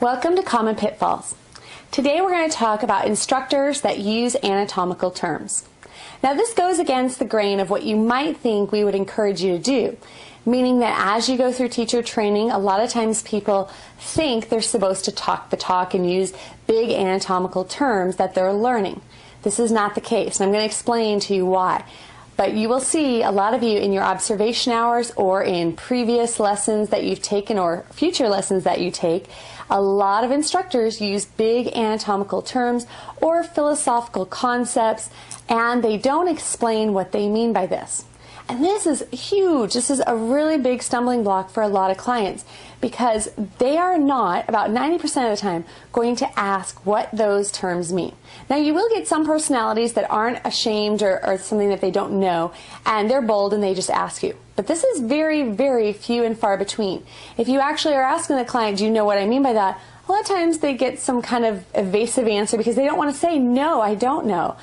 Welcome to Common Pitfalls. Today we're going to talk about instructors that use anatomical terms. Now this goes against the grain of what you might think we would encourage you to do, meaning that as you go through teacher training, a lot of times people think they're supposed to talk the talk and use big anatomical terms that they're learning. This is not the case, and I'm going to explain to you why. But you will see a lot of you in your observation hours or in previous lessons that you've taken or future lessons that you take, a lot of instructors use big anatomical terms or philosophical concepts, and they don't explain what they mean by this. And this is huge. This is a really big stumbling block for a lot of clients because they are not, about 90% of the time, going to ask what those terms mean. Now you will get some personalities that aren't ashamed or something that they don't know, and they're bold and they just ask you. But this is very, very few and far between. If you actually are asking the client, do you know what I mean by that? A lot of times they get some kind of evasive answer because they don't want to say, no, I don't know.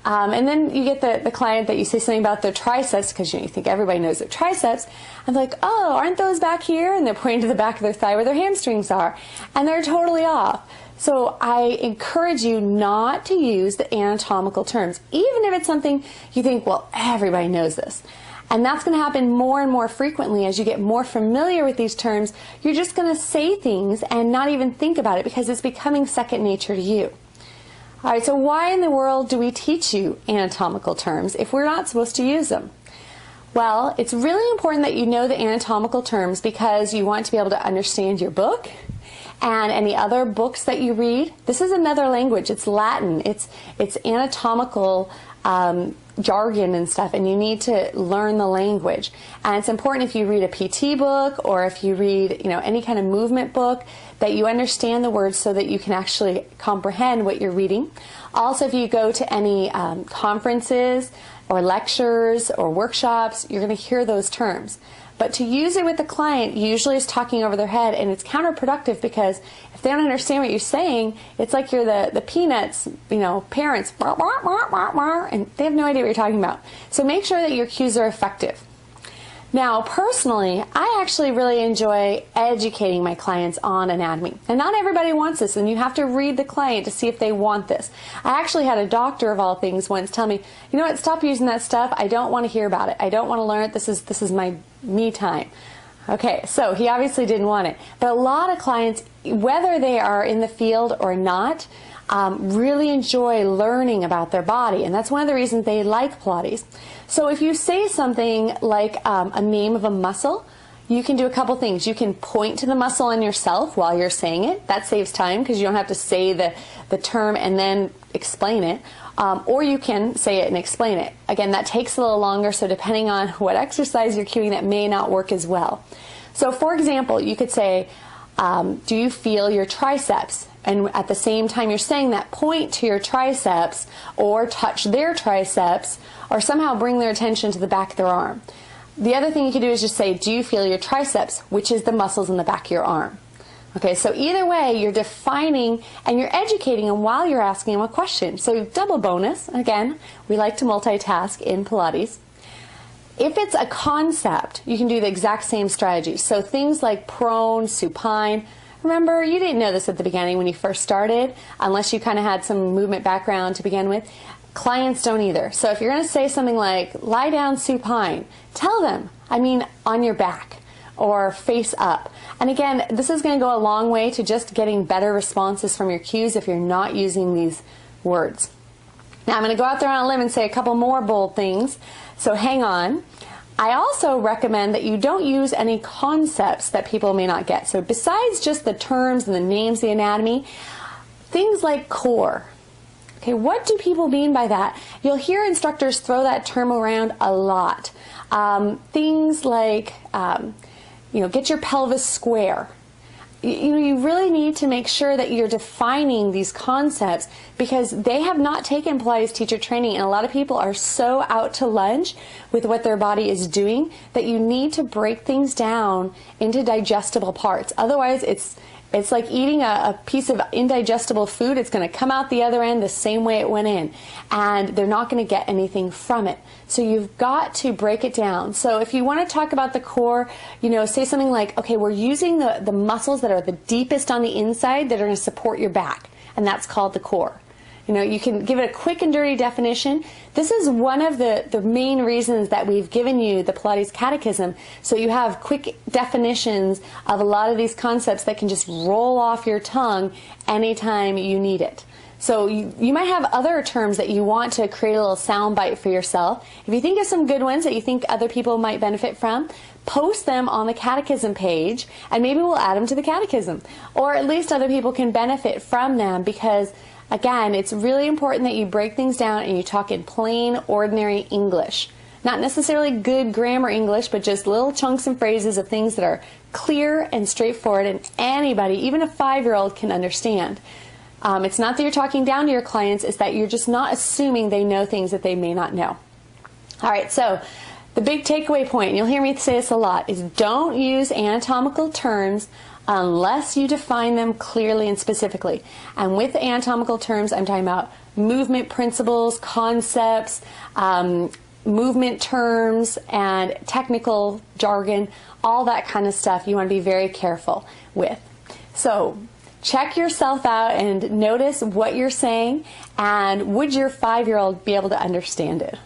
And then you get the client that you say something about their triceps because you think everybody knows their triceps, and they're like, oh, aren't those back here? And they're pointing to the back of their thigh where their hamstrings are, and they're totally off. So I encourage you not to use the anatomical terms, even if it's something you think, well, everybody knows this. And that's going to happen more and more frequently as you get more familiar with these terms. You're just going to say things and not even think about it because it's becoming second nature to you. All right, so why in the world do we teach you anatomical terms if we're not supposed to use them? Well, it's really important that you know the anatomical terms because you want to be able to understand your book and any other books that you read. This is another language. It's Latin. It's anatomical jargon and stuff, and you need to learn the language. And it's important if you read a PT book or if you read, any kind of movement book that you understand the words so that you can actually comprehend what you're reading. Also, if you go to any conferences or lectures or workshops, you're going to hear those terms. But to use it with the client usually is talking over their head, and it's counterproductive because if they don't understand what you're saying, it's like you're the Peanuts, parents, and they have no idea what you're talking about. So make sure that your cues are effective. Now, personally, I actually really enjoy educating my clients on anatomy. And not everybody wants this, and you have to read the client to see if they want this. I actually had a doctor of all things once tell me, you know what, stop using that stuff. I don't want to hear about it. I don't want to learn it. This is my me time. Okay, so he obviously didn't want it. But a lot of clients, whether they are in the field or not, really enjoy learning about their body, and that's one of the reasons they like Pilates. So if you say something like a name of a muscle, you can do a couple things. You can point to the muscle in yourself while you're saying it. That saves time because you don't have to say the term and then explain it. Or you can say it and explain it. Again, that takes a little longer, so depending on what exercise you're cueing, that may not work as well. So for example, you could say, do you feel your triceps? And at the same time you're saying that, point to your triceps or touch their triceps or somehow bring their attention to the back of their arm. The other thing you could do is just say, do you feel your triceps, which is the muscles in the back of your arm. Okay, so either way, you're defining and you're educating them while you're asking them a question. So double bonus. Again, we like to multitask in Pilates. If it's a concept, you can do the exact same strategy. So things like prone, supine. Remember, you didn't know this at the beginning when you first started, unless you kind of had some movement background to begin with. Clients don't either. So if you're going to say something like, lie down supine, tell them, on your back or face up. And again, this is going to go a long way to just getting better responses from your cues if you're not using these words. Now I'm going to go out there on a limb and say a couple more bold things, so hang on. I also recommend that you don't use any concepts that people may not get. So besides just the terms and the names, the anatomy, things like core. Okay, what do people mean by that? You'll hear instructors throw that term around a lot. Things like, get your pelvis square. You really need to make sure that you're defining these concepts because they have not taken Pilates teacher training, and a lot of people are so out to lunch with what their body is doing that you need to break things down into digestible parts. Otherwise, It's like eating a piece of indigestible food. It's going to come out the other end the same way it went in, and they're not going to get anything from it. So you've got to break it down. So if you want to talk about the core, say something like, okay, we're using the muscles that are the deepest on the inside that are going to support your back, and that's called the core. You can give it a quick and dirty definition. This is one of the main reasons that we've given you the Pilates Catechism, so you have quick definitions of a lot of these concepts that can just roll off your tongue anytime you need it. So you might have other terms that you want to create a little sound bite for yourself. If you think of some good ones that you think other people might benefit from, post them on the Catechism page, and maybe we'll add them to the Catechism. Or at least other people can benefit from them, because again, it's really important that you break things down and you talk in plain, ordinary English. Not necessarily good grammar English, but just little chunks and phrases of things that are clear and straightforward, and anybody, even a 5-year-old, can understand. It's not that you're talking down to your clients, it's that you're just not assuming they know things that they may not know. All right, so the big takeaway point, and you'll hear me say this a lot, is don't use anatomical terms unless you define them clearly and specifically. And with anatomical terms, I'm talking about movement principles, concepts, movement terms, and technical jargon, all that kind of stuff you want to be very careful with. So check yourself out and notice what you're saying, and would your 5-year-old be able to understand it?